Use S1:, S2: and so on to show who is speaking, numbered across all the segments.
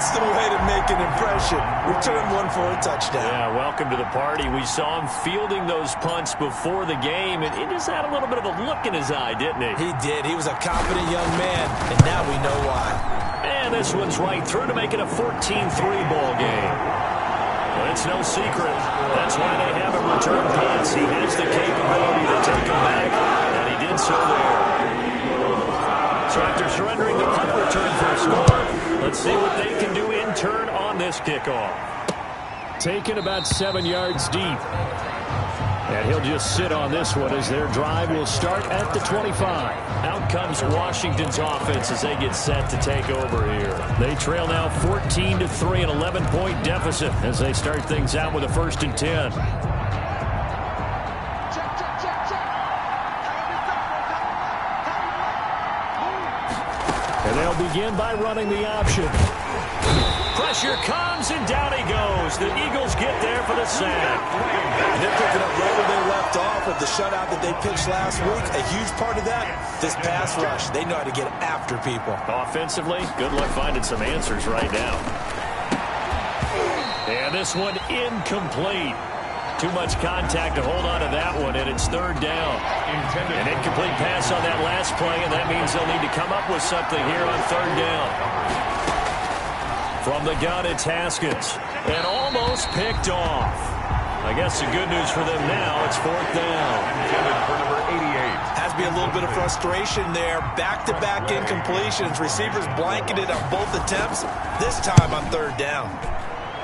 S1: That's the way to make an impression. Return one for a touchdown.
S2: Yeah, welcome to the party. We saw him fielding those punts before the game, and he just had a little bit of a look in his eye, didn't he?
S1: He did. He was a confident young man, and now we know why.
S2: And this one's right through to make it a 14-3 ball game. Well, it's no secret. That's why they have him return punts. He has the capability to take them back, and he did so there. So after surrendering the punt return for a score, let's see what they can do in turn on this kickoff. Taken about 7 yards deep. And he'll just sit on this one as their drive will start at the 25. Out comes Washington's offense as they get set to take over here. They trail now 14-3, an 11-point deficit as they start things out with a 1st and 10. And they'll begin by running the option. Pressure comes, and down he goes. The Eagles get there for the sack.
S1: And they're picking up right where they left off with the shutout that they pitched last week. A huge part of that, this pass rush. They know how to get after people.
S2: Offensively, good luck finding some answers right now. And this one incomplete. Too much contact to hold on to that one, and it's 3rd down. An incomplete pass on that last play, and that means they'll need to come up with something here on 3rd down. From the gun, it's Haskins, and almost picked off. I guess the good news for them now, it's 4th down.
S3: Intended for number 88.
S1: Has to be a little bit of frustration there. Back-to-back incompletions. Receivers blanketed on both attempts, this time on 3rd down.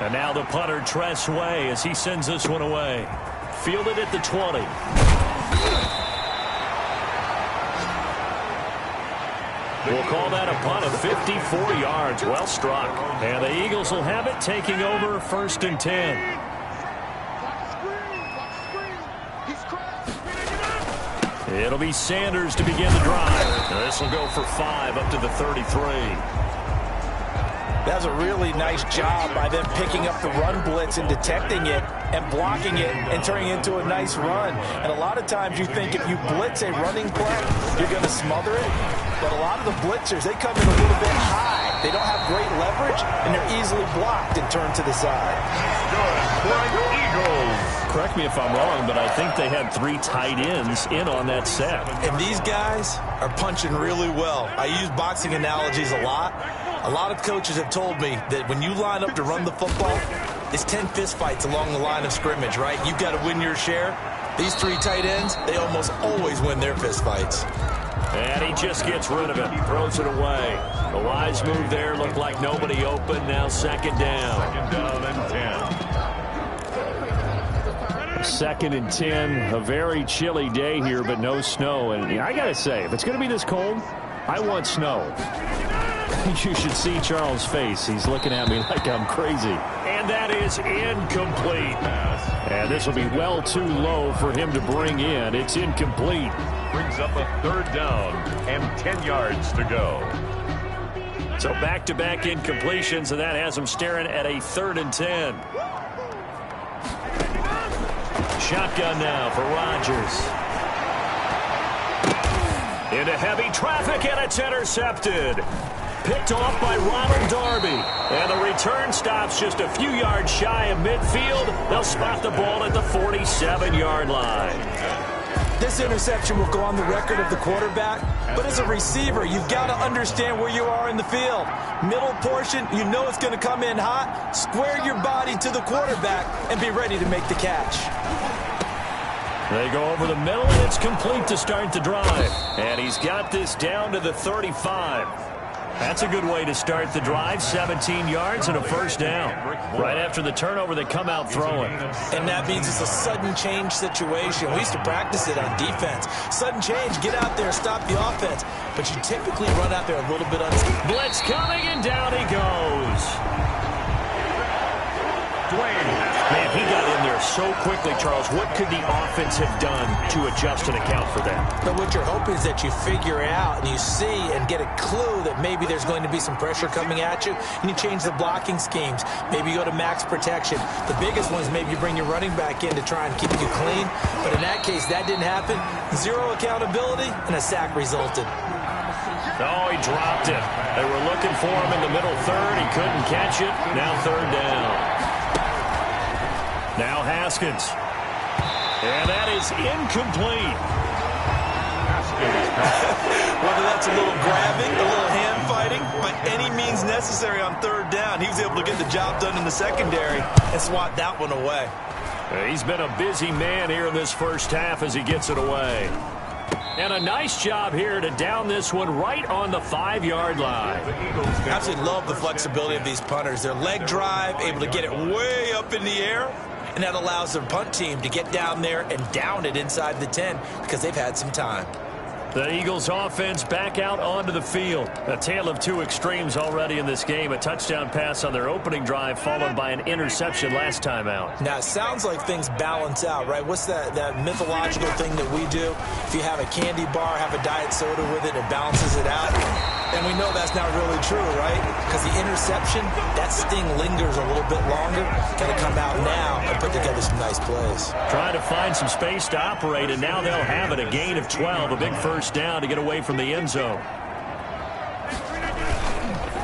S2: And now the punter, Tress Way, as he sends this one away. Fielded at the 20. We'll call that a punt of 54 yards. Well struck. And the Eagles will have it, taking over 1st and 10. It'll be Sanders to begin the drive. This will go for 5 up to the 33.
S1: That was a really nice job by them picking up the run blitz and detecting it and blocking it and turning it into a nice run. And a lot of times you think if you blitz a running play, you're going to smother it. But a lot of the blitzers, they come in a little bit high. They don't have great leverage, and they're easily blocked and turned to the side.
S3: Good Eagles.
S2: Correct me if I'm wrong, but I think they had 3 tight ends in on that set.
S1: And these guys are punching really well. I use boxing analogies a lot. A lot of coaches have told me that when you line up to run the football, it's 10 fistfights along the line of scrimmage, right? You've got to win your share. These 3 tight ends, they almost always win their fistfights.
S2: And he just gets rid of it, throws it away. A wise move there, looked like nobody open, now 2nd down.
S3: 2nd down and 10.
S2: 2nd and 10, a very chilly day here, but no snow. And I got to say, if it's going to be this cold, I want snow. You should see Charles' face. He's looking at me like I'm crazy. And that is incomplete. And this will be well too low for him to bring in. It's incomplete.
S3: Brings up a 3rd down and 10 yards to go.
S2: So back-to-back incompletions, and that has him staring at a 3rd and 10. Shotgun now for Rodgers. Into heavy traffic, and it's intercepted. Picked off by Ronald Darby. And the return stops just a few yards shy of midfield. They'll spot the ball at the 47-yard line.
S1: This interception will go on the record of the quarterback, but as a receiver, you've got to understand where you are in the field. Middle portion, you know it's going to come in hot. Square your body to the quarterback and be ready to make the catch.
S2: They go over the middle, and it's complete to start the drive. And he's got this down to the 35. That's a good way to start the drive. 17 yards and a 1st down. Right after the turnover, they come out throwing.
S1: And that means it's a sudden change situation. We used to practice it on defense. Sudden change, get out there, stop the offense. But you typically run out there a little bit unscathed.
S2: Blitz coming, and down he goes. Man, he got in there so quickly, Charles. What could the offense have done to adjust and account for that?
S1: But what you're hoping is that you figure it out and you see and get a clue that maybe there's going to be some pressure coming at you, and you change the blocking schemes. Maybe you go to max protection. The biggest one is maybe you bring your running back in to try and keep you clean. But in that case, that didn't happen. 0 accountability, and a sack resulted.
S2: Oh, he dropped it. They were looking for him in the middle third. He couldn't catch it. Now third down. Now Haskins. And that is incomplete.
S1: Whether that's a little grabbing, a little hand fighting, by any means necessary on third down, he was able to get the job done in the secondary and swat that one away.
S2: He's been a busy man here in this first half as he gets it away. And a nice job here to down this one right on the 5-yard line.
S1: I absolutely love the flexibility of these punters. Their leg drive, able to get it way up in the air, and that allows their punt team to get down there and down it inside the 10 because they've had some time.
S2: The Eagles offense back out onto the field. A tale of two extremes already in this game. A touchdown pass on their opening drive followed by an interception last time out.
S1: Now, it sounds like things balance out, right? What's that mythological thing that we do? If you have a candy bar, have a diet soda with it, it balances it out. And we know that's not really true, right? Because the interception, that sting lingers a little bit longer. Got to come out now and put together some nice plays.
S2: Trying to find some space to operate, and now they'll have it. A gain of 12, a big first down to get away from the end zone.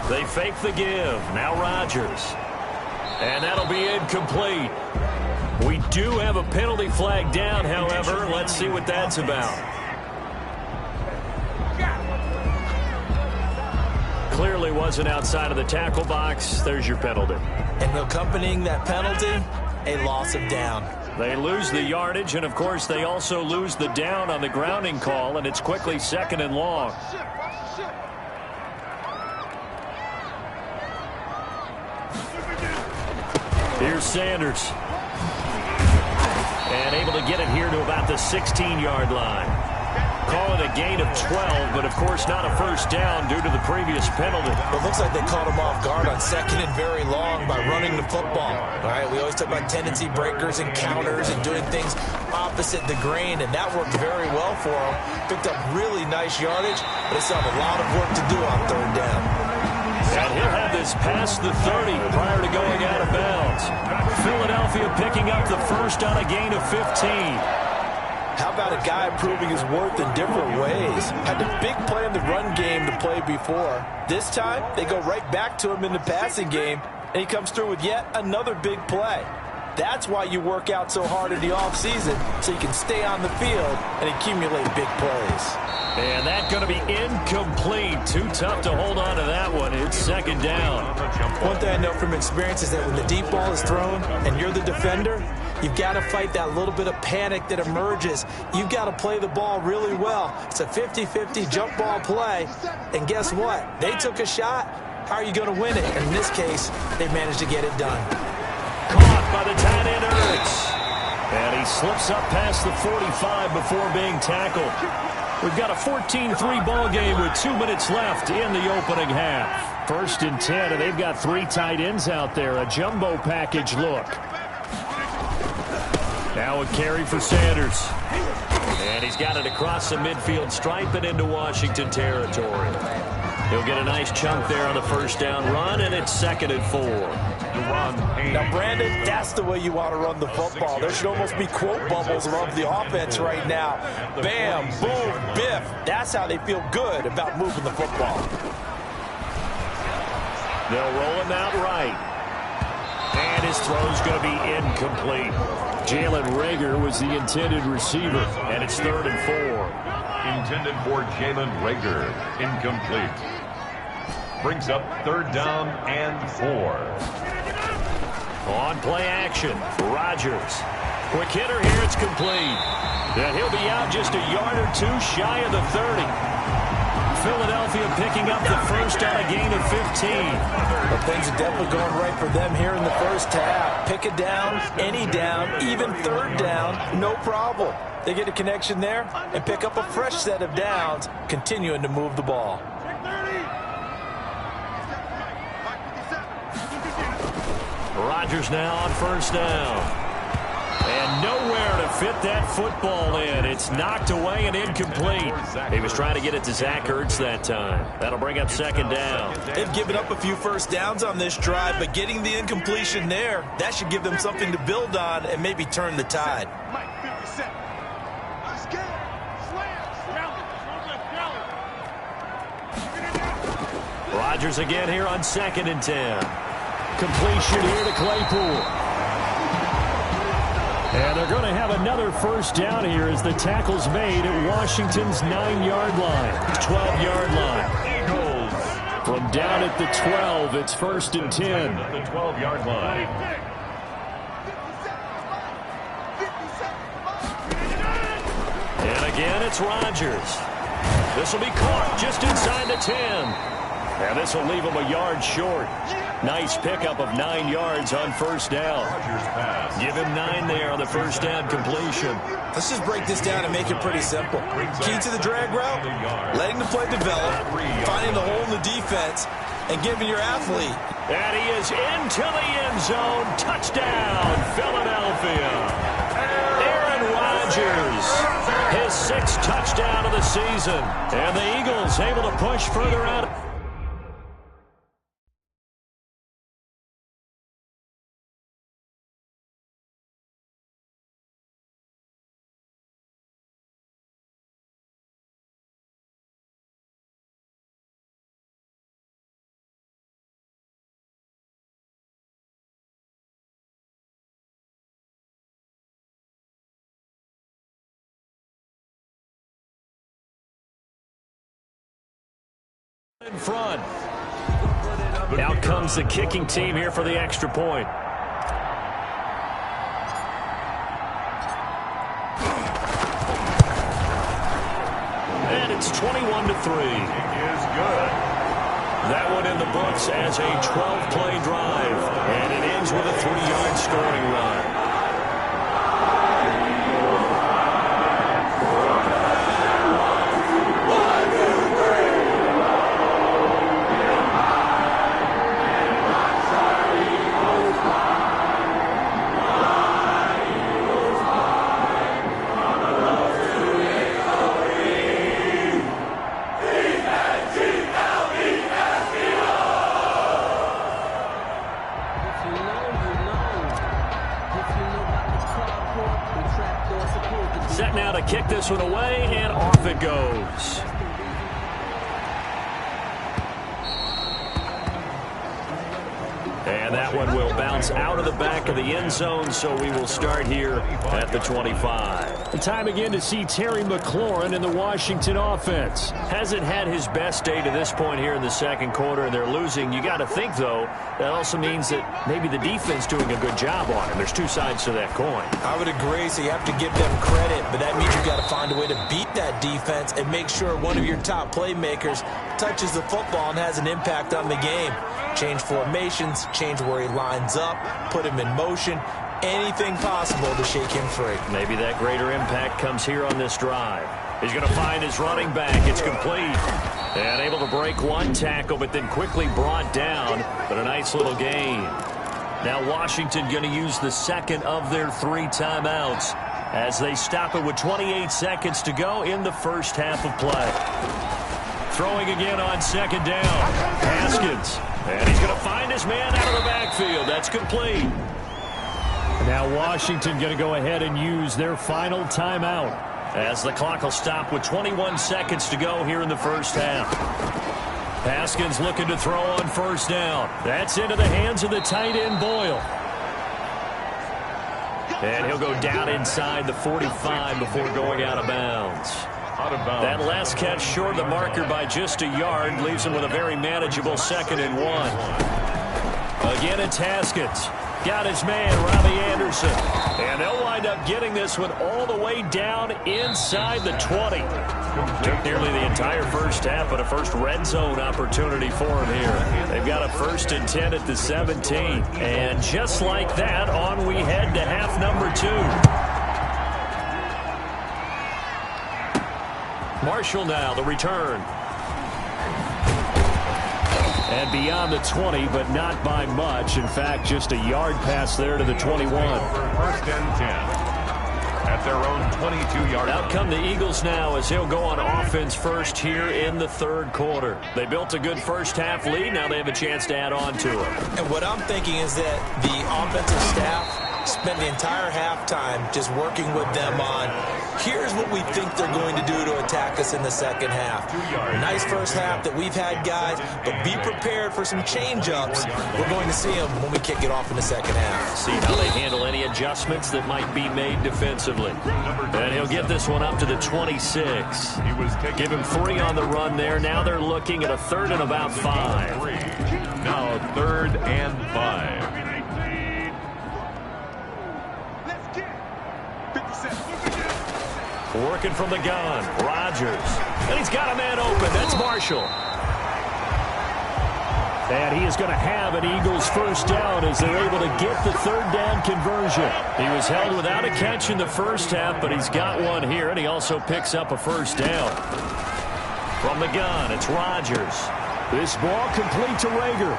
S2: They fake the give. Now Rodgers. And that'll be incomplete. We do have a penalty flag down, however. Let's see what that's about. Clearly wasn't outside of the tackle box. There's your penalty.
S1: And accompanying that penalty, a loss of down.
S2: They lose the yardage, and of course they also lose the down on the grounding call, and it's quickly 2nd and long. Here's Sanders. And able to get it here to about the 16-yard line. Call it a gain of 12, but of course not a first down due to the previous penalty.
S1: Well, it looks like they caught him off guard on 2nd and very long by running the football. All right, we always talk about tendency breakers and counters and doing things opposite the grain, and that worked very well for him. Picked up really nice yardage, but they still have a lot of work to do on third down.
S2: And he'll have this past the 30 prior to going out of bounds. Philadelphia picking up the first on a gain of 15.
S1: How about a guy proving his worth in different ways? Had a big play in the run game to play before. This time, they go right back to him in the passing game, and he comes through with yet another big play. That's why you work out so hard in the offseason, so you can stay on the field and accumulate big plays.
S2: And that's going to be incomplete. Too tough to hold on to that one. It's 2nd down.
S1: One thing I know from experience is that when the deep ball is thrown and you're the defender, you've got to fight that little bit of panic that emerges. You've got to play the ball really well. It's a 50-50 jump ball play. And guess what? They took a shot. How are you going to win it? And in this case, they managed to get it done.
S2: Caught by the tight end, Ertz. And he slips up past the 45 before being tackled. We've got a 14-3 ball game with 2 minutes left in the opening half. 1st and 10, and they've got 3 tight ends out there. A jumbo package look. Now a carry for Sanders. And he's got it across the midfield stripe and into Washington territory. He'll get a nice chunk there on the first down run, and it's 2nd and 4.
S1: Now, Brandon, that's the way you want to run the football. There should almost be quote bubbles above the offense right now. Bam, boom, biff. That's how they feel good about moving the football.
S2: They'll roll him out right. And his throw's going to be incomplete. Jalen Reagor was the intended receiver, and it's 3rd and 4.
S3: Intended for Jalen Reagor. Incomplete. Brings up 3rd down and 4.
S2: On play action, Rodgers. Quick hitter here, it's complete. And he'll be out just a yard or 2 shy of the 30. Philadelphia picking up the first on a gain of 15.
S1: Well, things are definitely going right for them here in the first half. Pick a down, any down, even 3rd down, no problem. They get a connection there and pick up a fresh set of downs, continuing to move the ball.
S2: Rodgers now on first down. And nowhere to fit that football in. It's knocked away and incomplete. He was trying to get it to Zach Ertz that time. That'll bring up 2nd down.
S1: They've given up a few first downs on this drive, but getting the incompletion there, that should give them something to build on and maybe turn the tide.
S2: Rodgers again here on 2nd and 10. Completion here to Claypool. And they're going to have another first down here as the tackle's made at Washington's 9-yard line, 12-yard line.
S3: Eagles.
S2: From down at the 12, it's 1st and 10.
S3: The 12-yard line.
S2: And again, it's Rodgers. This will be caught just inside the 10. And this will leave him a yard short. Nice pickup of 9 yards on first down. Give him 9 there on the first down completion.
S1: Let's just break this down and make it pretty simple. Key to the drag route, letting the play develop, finding the hole in the defense, and giving your athlete.
S2: And he is into the end zone. Touchdown, Philadelphia. Aaron Rodgers, his 6th touchdown of the season. And the Eagles able to push further out. In front. Out comes the kicking team here for the extra point. And it's 21-3.
S3: Is good.
S2: That one in the books as a 12-play drive. And it ends with a 3-yard scoring run. Set now to kick this one away, and off it goes. And that one will bounce out of the back of the end zone, so we will start here at the 25. The time again to see Terry McLaurin in the Washington offense. Hasn't had his best day to this point here in the second quarter, and they're losing. You got to think, though, that also means that maybe the defense doing a good job on him. There's two sides to that coin.
S1: I would agree, so you have to give them credit, but that means you've got to find a way to beat that defense and make sure one of your top playmakers touches the football and has an impact on the game. Change formations, change where he lines up, put him in motion, anything possible to shake him free.
S2: Maybe that greater impact comes here on this drive. He's going to find his running back. It's complete. And able to break one tackle, but then quickly brought down. But a nice little gain. Now Washington going to use the second of their 3 timeouts as they stop it with 28 seconds to go in the first half of play. Throwing again on second down. Haskins. And he's going to find his man out of the backfield. That's complete. Now Washington going to go ahead and use their final timeout as the clock will stop with 21 seconds to go here in the first half. Haskins looking to throw on first down. That's into the hands of the tight end Boyle. And he'll go down inside the 45 before going out of bounds. That last catch short of the marker by just a yard leaves him with a very manageable 2nd and 1. Again, it's Haskins. Got his man, Robbie Anderson. And they'll wind up getting this one all the way down inside the 20. Took nearly the entire first half, but a first red zone opportunity for him here. They've got a 1st and 10 at the 17. And just like that, on we head to half number 2. Marshall now, the return. And beyond the 20, but not by much. In fact, just a yard pass there to the 21.
S3: 1st and 10 at their own 22-yard line.
S2: Out come the Eagles now as he'll go on offense first here in the 3rd quarter. They built a good first half lead. Now they have a chance to add on to it.
S1: And what I'm thinking is that the offensive staff spent the entire halftime just working with them on, here's what we think they're going to do to attack us in the second half. Nice first half that we've had, guys, but be prepared for some change-ups. We're going to see them when we kick it off in the second half.
S2: See how they handle any adjustments that might be made defensively. And he'll get this one up to the 26. Give him 3 on the run there. Now they're looking at a 3rd and about 5.
S3: Now 3rd and 5.
S2: Working from the gun, Rodgers. And he's got a man open. That's Marshall. And he is going to have an Eagles first down as they're able to get the 3rd down conversion. He was held without a catch in the first half, but he's got one here, and he also picks up a first down. From the gun, it's Rodgers. This ball complete to Rager.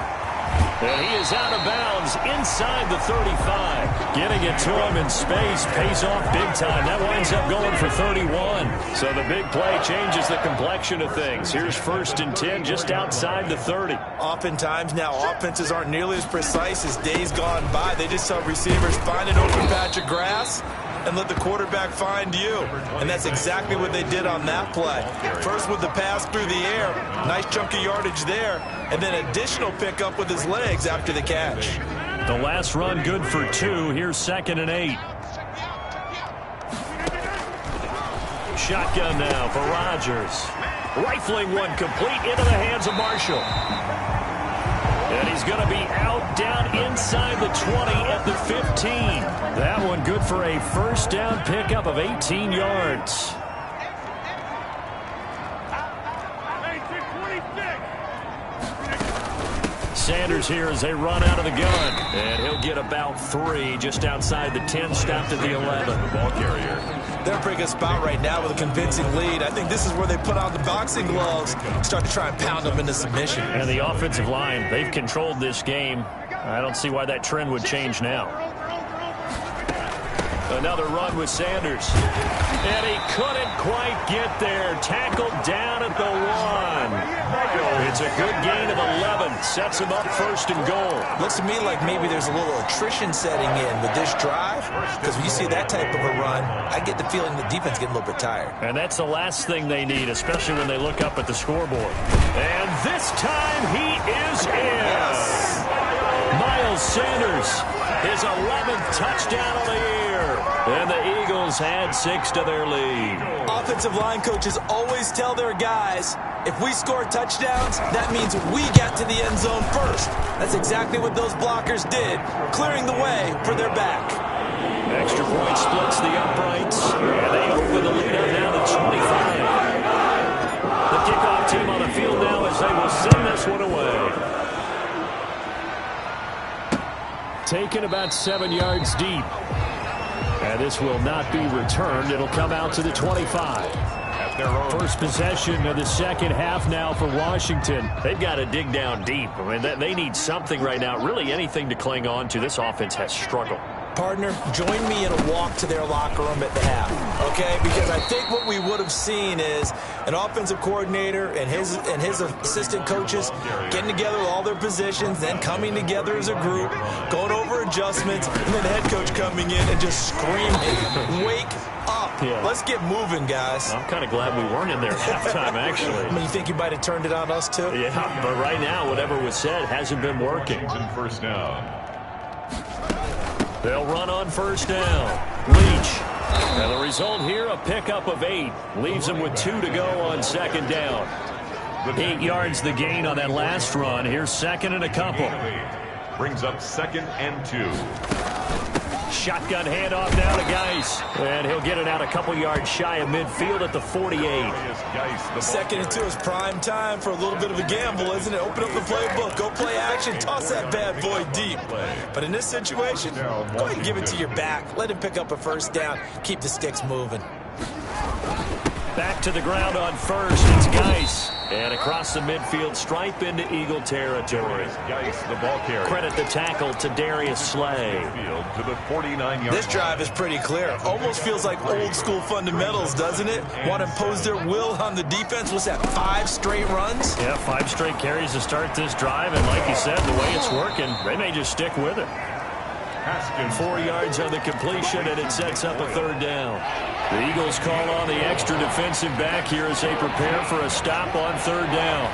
S2: And he is out of bounds inside the 35. Getting it to him in space pays off big time. That winds up going for 31. So the big play changes the complexion of things. Here's 1st and 10 just outside the 30.
S1: Oftentimes now offenses aren't nearly as precise as days gone by. They just have receivers find an open patch of grass and let the quarterback find you. And that's exactly what they did on that play. First with the pass through the air. Nice chunky yardage there. And then additional pickup with his legs after the catch.
S2: The last run good for 2. Here's 2nd and 8. Shotgun now for Rodgers. Rifling one complete into the hands of Marshall. And he's going to be out down inside the 20 at the 15. That one good for a first down pickup of 18 yards. Sanders here as they run out of the gun. And he'll get about 3 just outside the 10, stopped at the 11.
S3: The ball carrier.
S1: They're in a pretty good spot right now with a convincing lead. I think this is where they put on the boxing gloves, start to try and pound them into submission.
S2: And the offensive line, they've controlled this game. I don't see why that trend would change now. Another run with Sanders. And he couldn't quite get there. Tackled down at the 1. It's a good gain of 11. Sets him up 1st and goal.
S1: Looks to me like maybe there's a little attrition setting in with this drive. Because when you see that type of a run, I get the feeling the defense getting a little bit tired.
S2: And that's the last thing they need, especially when they look up at the scoreboard. And this time he is in.
S1: Yes.
S2: Miles Sanders, his 11th touchdown of the year. And the Eagles add 6 to their lead.
S1: Offensive line coaches always tell their guys, if we score touchdowns, that means we got to the end zone first. That's exactly what those blockers did, clearing the way for their back.
S2: Extra point splits the uprights, and they open the lead up now to 25. The kickoff team on the field now as they will send this one away. Taken about 7 yards deep. And this will not be returned. It'll come out to the 25. At their own. First possession of the second half now for Washington. They've got to dig down deep. I mean, they need something right now, really anything to cling on to. This offense has struggled.
S1: Partner, join me in a walk to their locker room at the half, okay? Because I think what we would have seen is an offensive coordinator and his assistant coaches getting together with all their positions, then coming together as a group, going over adjustments, and then the head coach coming in and just screaming, wake up. Yeah. Let's get moving, guys.
S2: I'm kind of glad we weren't in there at halftime, actually.
S1: I mean, you think you might have turned it on us, too?
S2: Yeah, but right now, whatever was said hasn't been working.
S3: First down.
S2: They'll run on first down. Leach. And the result here, a pickup of 8. Leaves them with 2 to go on second down. 8 yards the gain on that last run. Here's 2nd and a couple.
S3: Brings up 2nd and 2.
S2: Shotgun handoff now to Geis. And he'll get it out a couple yards shy of midfield at the 48.
S1: 2nd and 2 is prime time for a little bit of a gamble, isn't it? Open up the playbook, go play action, toss that bad boy deep. But in this situation, go ahead and give it to your back. Let him pick up a first down. Keep the sticks moving.
S2: Back to the ground on first. It's Geis. And across the midfield stripe into Eagle territory.
S3: Geis, the ball carrier.
S2: Credit the tackle to Darius Slay.
S3: To the 49-yard
S1: this drive is pretty clear. Almost feels like old school fundamentals, doesn't it? Want to impose their will on the defense. What's that, 5 straight runs?
S2: Yeah, 5 straight carries to start this drive. And like you said, the way it's working, they may just stick with it.
S3: Haskins.
S2: 4 yards on the completion, and it sets up a third down. The Eagles call on the extra defensive back here as they prepare for a stop on third down.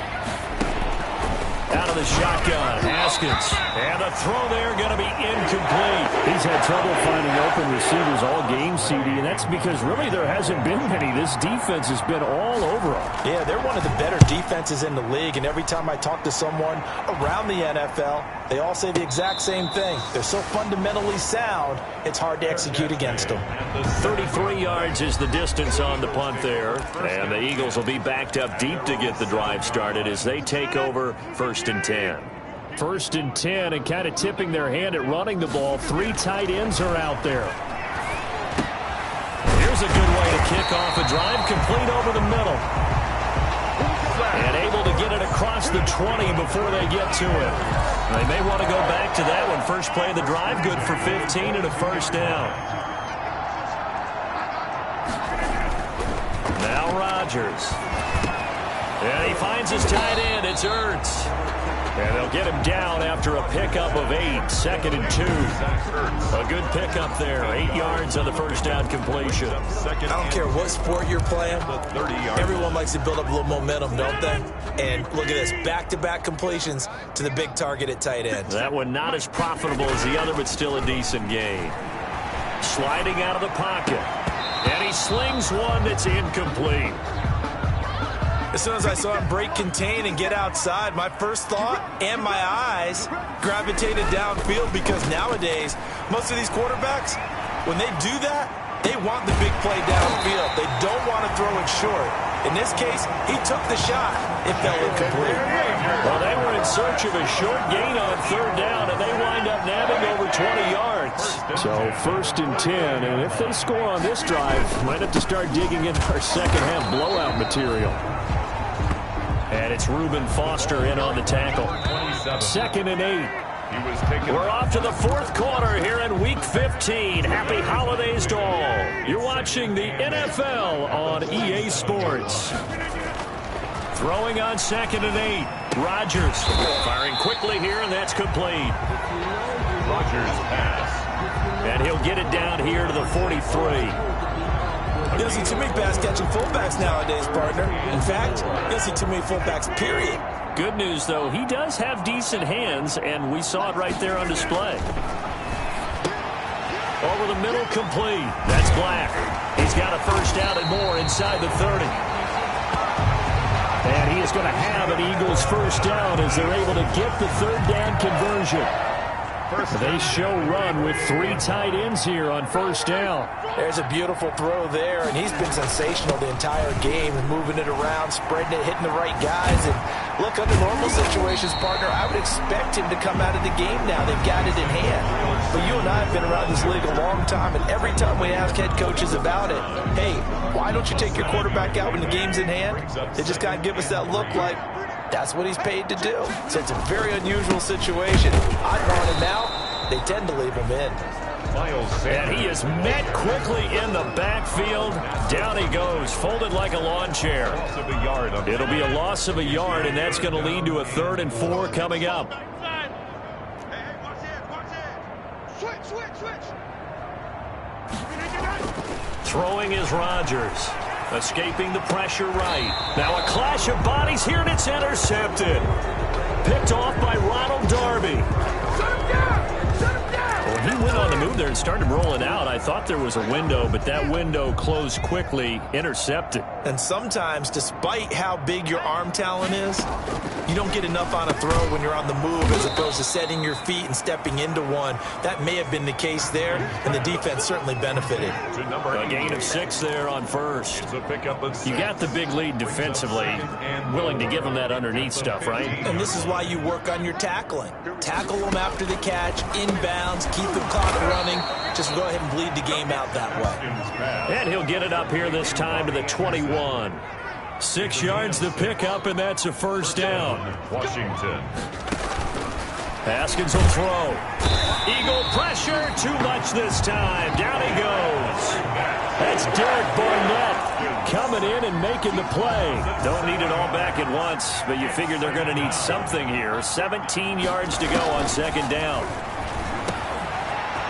S2: Out of the shotgun, Haskins. And the throw there going to be incomplete.
S4: He's had trouble finding open receivers all game, CD, and that's because really there hasn't been many. This defense has been all over them.
S1: Yeah, they're one of the better defenses in the league, and every time I talk to someone around the NFL, they all say the exact same thing. They're so fundamentally sound, it's hard to execute against them.
S2: 33 yards is the distance on the punt there, and the Eagles will be backed up deep to get the drive started as they take over first and 10.
S4: First and 10, and kind of tipping their hand at running the ball. 3 tight ends are out there.
S2: Here's a good way to kick off a drive, complete over the middle. And able to get it across the 20 before they get to it. They may want to go back to that one. First play of the drive, good for 15 and a first down. Now Rodgers. And he finds his tight end. It's Ertz. And they'll get him down after a pickup of 8. Second and 2. A good pickup there. 8 yards on the first down completion.
S1: I don't care what sport you're playing. Everyone likes to build up a little momentum, don't they? And look at this. Back-to-back completions to the big target at tight end.
S2: That one not as profitable as the other, but still a decent gain. Sliding out of the pocket. And he slings one that's incomplete.
S1: As soon as I saw him break contain and get outside, my first thought and my eyes gravitated downfield, because nowadays, most of these quarterbacks, when they do that, they want the big play downfield. They don't want to throw it short. In this case, he took the shot. It fell incomplete.
S2: Well, they were in search of a short gain on third down, and they wind up nabbing over 20 yards.
S4: So first and 10, and if they score on this drive, might have to start digging into our second half blowout material.
S2: And it's Reuben Foster in on the tackle.
S4: Second and 8.
S2: We're off to the fourth quarter here in Week 15. Happy holidays to all. You're watching the NFL on EA Sports. Throwing on second and 8. Rodgers firing quickly here, and that's complete.
S3: Rodgers pass.
S2: And he'll get it down here to the 43.
S1: You don't see too many pass-catching fullbacks nowadays, partner. In fact, you don't see too many fullbacks, period.
S2: Good news, though, he does have decent hands, and we saw it right there on display. Over the middle, complete. That's Black. He's got a first down and more inside the 30. And he is going to have an Eagles first down as they're able to get the third down conversion.
S4: They show run with 3 tight ends here on first down.
S1: There's a beautiful throw there, and he's been sensational the entire game, moving it around, spreading it, hitting the right guys. And look, under normal situations, partner, I would expect him to come out of the game now. They've got it in hand. But you and I have been around this league a long time, and every time we ask head coaches about it, hey, why don't you take your quarterback out when the game's in hand? They just kind of give us that look like, that's what he's paid to do. So it's a very unusual situation. I'd want him out. They tend to leave him in.
S2: And he is met quickly in the backfield. Down he goes, folded like a lawn chair. It'll be a loss of a yard, and that's going to lead to a 3rd and 4 coming up. Throwing is Rodgers. Escaping the pressure right. Now a clash of bodies here, and it's intercepted. Picked off by Ronald Darby. Well, he went on the move there and started rolling out. I thought there was a window, but that window closed quickly. Intercepted.
S1: And sometimes, despite how big your arm talent is, you don't get enough on a throw when you're on the move as opposed to setting your feet and stepping into one. That may have been the case there, and the defense certainly benefited.
S2: A gain of 6 there on first. You got the big lead defensively. Willing to give them that underneath stuff, right?
S1: And this is why you work on your tackling. Tackle them after the catch, inbounds, keep the clock running. Just go ahead and bleed the game out that way.
S2: And he'll get it up here this time to the 21. 6 yards to pick up, and that's a first down.
S3: Washington.
S2: Haskins will throw. Eagle pressure, too much this time. Down he goes. That's Derek Barnett coming in and making the play. Don't need it all back at once, but you figure they're going to need something here. 17 yards to go on second down.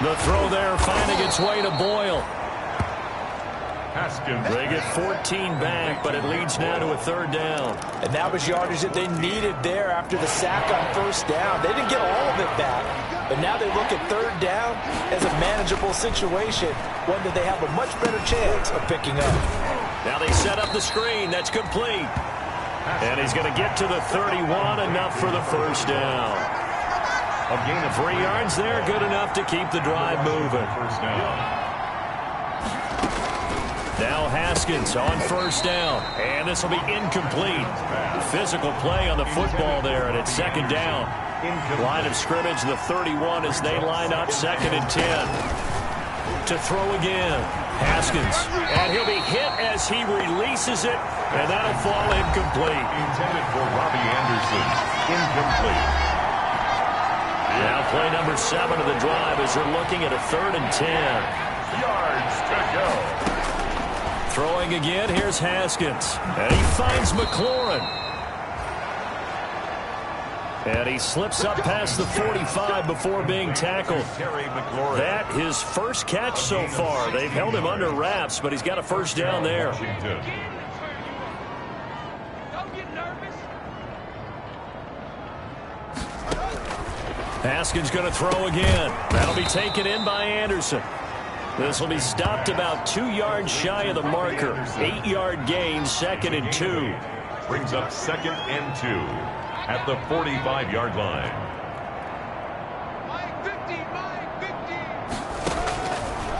S2: The throw there finding its way to Boyle.
S3: Haskins.
S2: They get 14 back, but it leads now to a third down.
S1: And that was yardage that they needed there after the sack on first down. They didn't get all of it back, but now they look at third down as a manageable situation, one that they have a much better chance of picking up.
S2: Now they set up the screen. That's complete. And he's going to get to the 31, enough for the first down.
S3: A gain of
S2: 3 yards there, good enough to keep the drive moving.
S3: First down.
S2: Now Haskins on first down, and this will be incomplete. Physical play on the football there, and it's second down. Line of scrimmage, the 31 as they line up, 2nd and 10. To throw again, Haskins, and he'll be hit as he releases it, and that'll fall incomplete.
S3: Intended for Robbie Anderson. Incomplete.
S2: Now play number 7 of the drive as they're looking at a 3rd and 10.
S3: Yards to go.
S2: Throwing again, here's Haskins. And he finds McLaurin. And he slips up past the 45 before being tackled. That his first catch so far. They've held him under wraps, but he's got a first down there. Haskins going to throw again. That'll be taken in by Anderson. This will be stopped about 2 yards shy of the marker. 8-yard gain, 2nd and 2.
S3: Brings up 2nd and 2 at the 45-yard line.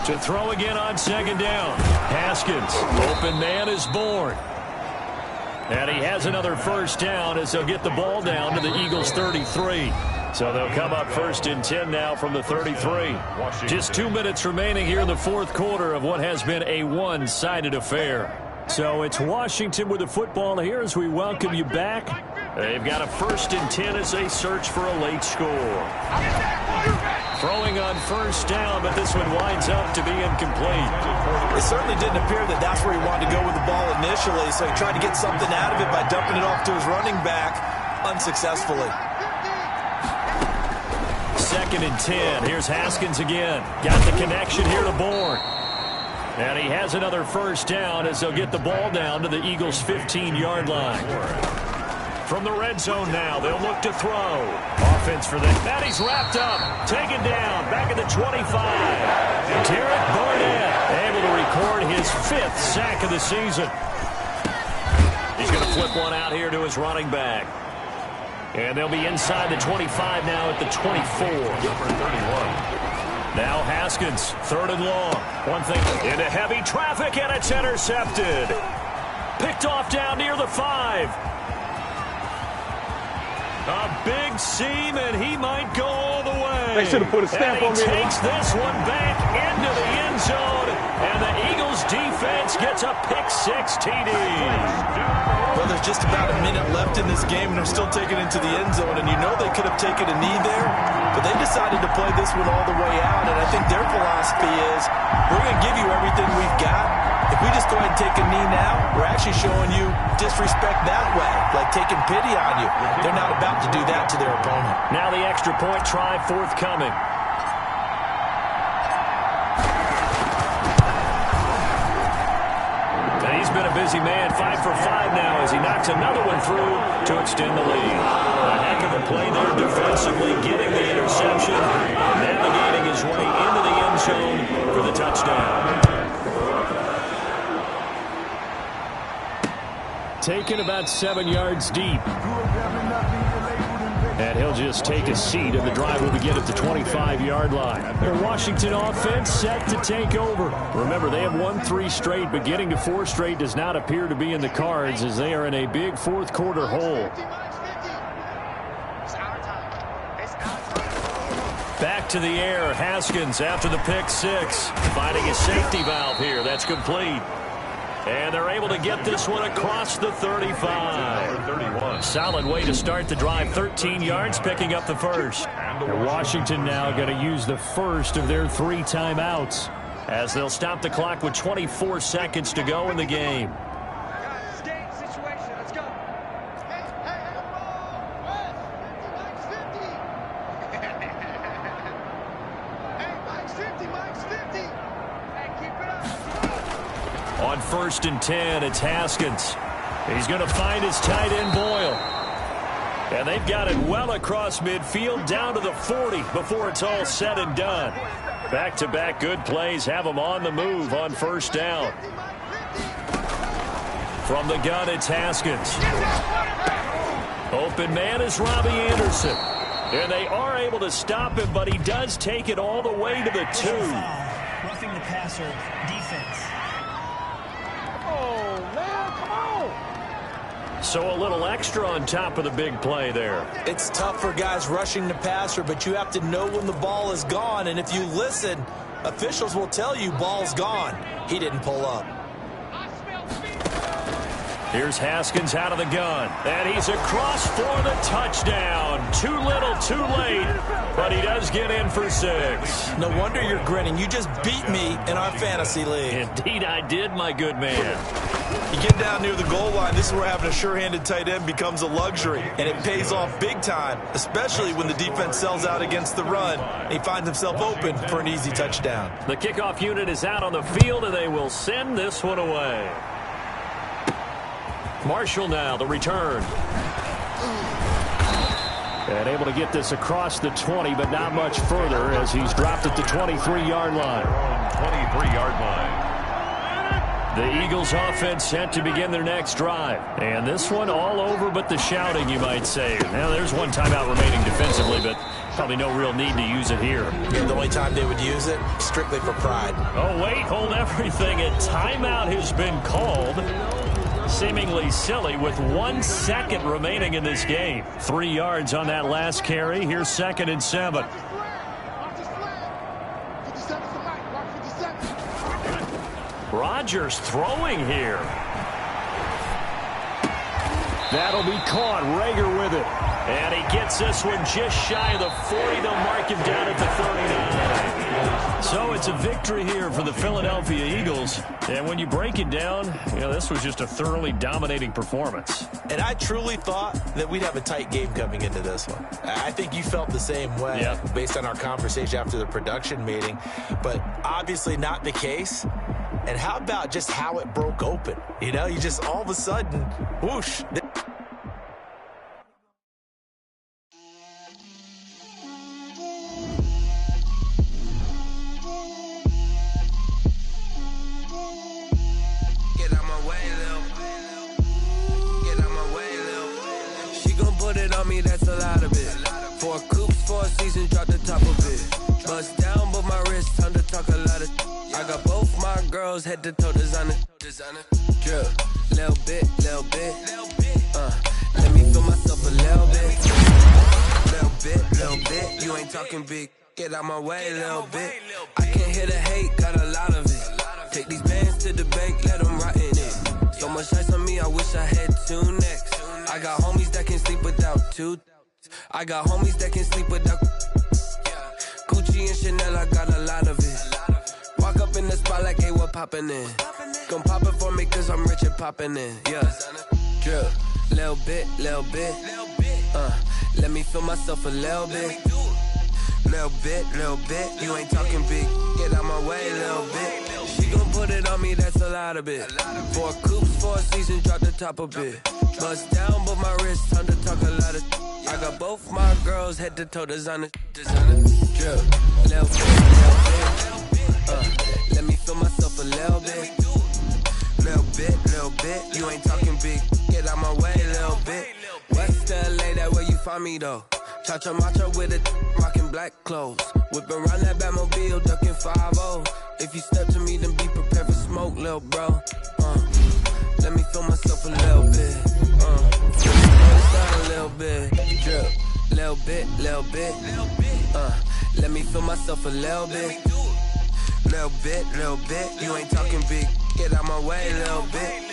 S2: To throw again on 2nd down. Haskins, open man is born. And he has another first down as they'll get the ball down to the Eagles' 33. So they'll come up 1st and 10 now from the 33. Just 2 minutes remaining here in the 4th quarter of what has been a one-sided affair. So it's Washington with the football here as we welcome you back. They've got a 1st and 10 as they search for a late score. Throwing on first down, but this one winds up to be incomplete.
S1: It certainly didn't appear that that's where he wanted to go with the ball initially, so he tried to get something out of it by dumping it off to his running back unsuccessfully.
S2: 2nd and 10. Here's Haskins again. Got the connection here to Bourne. And he has another first down as they'll get the ball down to the Eagles' 15-yard line. From the red zone now, they'll look to throw. Offense for them. And he's wrapped up. Taken down. Back at the 25. Derek Barnett able to record his 5th sack of the season. He's going to flip one out here to his running back. And they'll be inside the 25 now at the 24. Now Haskins, 3rd and long. One thing into heavy traffic, and it's intercepted. Picked off down near the 5. A big seam, and he might go all the way.
S5: They should have put a stamp on me.
S2: And he takes this one back into the end zone, and the Eagles defense gets a pick-6 TD.
S1: Well, there's just about a minute left in this game, and they're still taking it to the end zone. And you know they could have taken a knee there, but they decided to play this one all the way out. And I think their philosophy is, we're going to give you everything we've got. If we just go ahead and take a knee now, we're actually showing you disrespect that way, like taking pity on you. They're not about to do that to their opponent.
S2: Now the extra point try forthcoming. He's been a busy man, 5 for 5 now as he knocks another one through to extend the lead. A heck of a play there defensively, getting the interception, navigating his way into the end zone for the touchdown. Taken about 7 yards deep. And he'll just take a seat, and the drive will begin at the 25-yard line. The Washington offense set to take over. Remember, they have won 3 straight, but getting to 4 straight does not appear to be in the cards as they are in a big 4th quarter hole. Back to the air, Haskins after the pick-6. Finding a safety valve here. That's complete. And they're able to get this one across the 35. Solid way to start the drive. 13 yards, picking up the first. And Washington now going to use the first of their 3 timeouts as they'll stop the clock with 24 seconds to go in the game. On 1st and 10, it's Haskins. He's going to find his tight end, Boyle. And they've got it well across midfield down to the 40 before it's all said and done. Back-to-back good plays have them on the move on 1st down. From the gun, it's Haskins. Open man is Robbie Anderson. And they are able to stop him, but he does take it all the way to the 2.
S5: Roughing the passer defense.
S1: Oh, man, come on.
S2: So a little extra on top of the big play there.
S1: It's tough for guys rushing the passer, but you have to know when the ball is gone. And if you listen, officials will tell you ball's gone. He didn't pull up.
S2: Here's Haskins out of the gun. And he's across for the touchdown. Too little, too late. But he does get in for 6.
S1: No wonder you're grinning. You just beat me in our fantasy league.
S2: Indeed I did, my good man.
S1: You get down near the goal line, this is where having a sure-handed tight end becomes a luxury. And it pays off big time, especially when the defense sells out against the run. And he finds himself open for an easy touchdown.
S2: The kickoff unit is out on the field, and they will send this one away. Marshall now, the return.
S4: And able to get this across the 20, but not much further as he's dropped at the 23-yard line.
S3: 23-yard line.
S2: The Eagles offense set to begin their next drive. And this one all over but the shouting, you might say. Now, there's one timeout remaining defensively, but probably no real need to use it here.
S1: Yeah, the only time they would use it, strictly for pride.
S2: Oh, wait, hold everything. A timeout has been called. Seemingly silly with 1 second remaining in this game. 3 yards on that last carry. Here's 2nd and 7. Rodgers throwing here.
S4: That'll be caught. Rager with it.
S2: And he gets this one just shy of the 40. They'll mark him down at the 39. So it's a victory here for the Philadelphia Eagles. And when you break it down, this was just a thoroughly dominating performance.
S1: And I truly thought that we'd have a tight game coming into this one. I think you felt the same way based on our conversation after the production meeting. But obviously not the case. And how about just how it broke open? You just all of a sudden, whoosh.
S6: That's a lot of it. 4 coops, 4 seasons, drop the top of it. Bust down, but my wrist, time to talk a lot of. I got both my girls head to toe designer. Drip, little bit. Let me feel myself a little bit. You ain't talking big. Get out my way, little bit. I can't hear the hate, got a lot of it. Take these bands to the bank, let them rot in it. So much ice on me, I wish I had 2 necks. I got homies that can sleep without 2. I got homies that can sleep without Gucci and Chanel, I got a lot of it. Walk up in the spot like, hey, what poppin' in? Gon' pop it for me cause I'm rich and poppin' in. Yeah, drip, little bit. Let me feel myself a little bit. Little bit. You ain't talking big. Get out my way, little bit. She gon' put it on me, that's a lot of it. 4 coops, 4 seasons, drop the top of it. Bust down, but my wrist, time to talk a lot of. I got both my girls head to toe designer. Drip, little bit. Let me feel myself a little bit. Little bit. You ain't talking big. Get out my way, little bit. West LA, that where you find me though. Cha-cha matcha with it, rocking black clothes. Whipping around that Batmobile, ducking 5-0. If you step to me, then be prepared for smoke, little bro. Let me feel myself a little bit. A little bit. Drip, little bit. Let me feel myself a little bit. Little bit. You ain't talking big. Get out my way, little bit.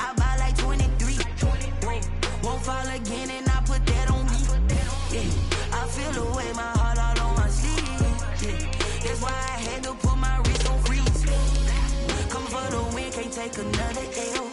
S7: I ball like 23. Won't fall again and I take another L.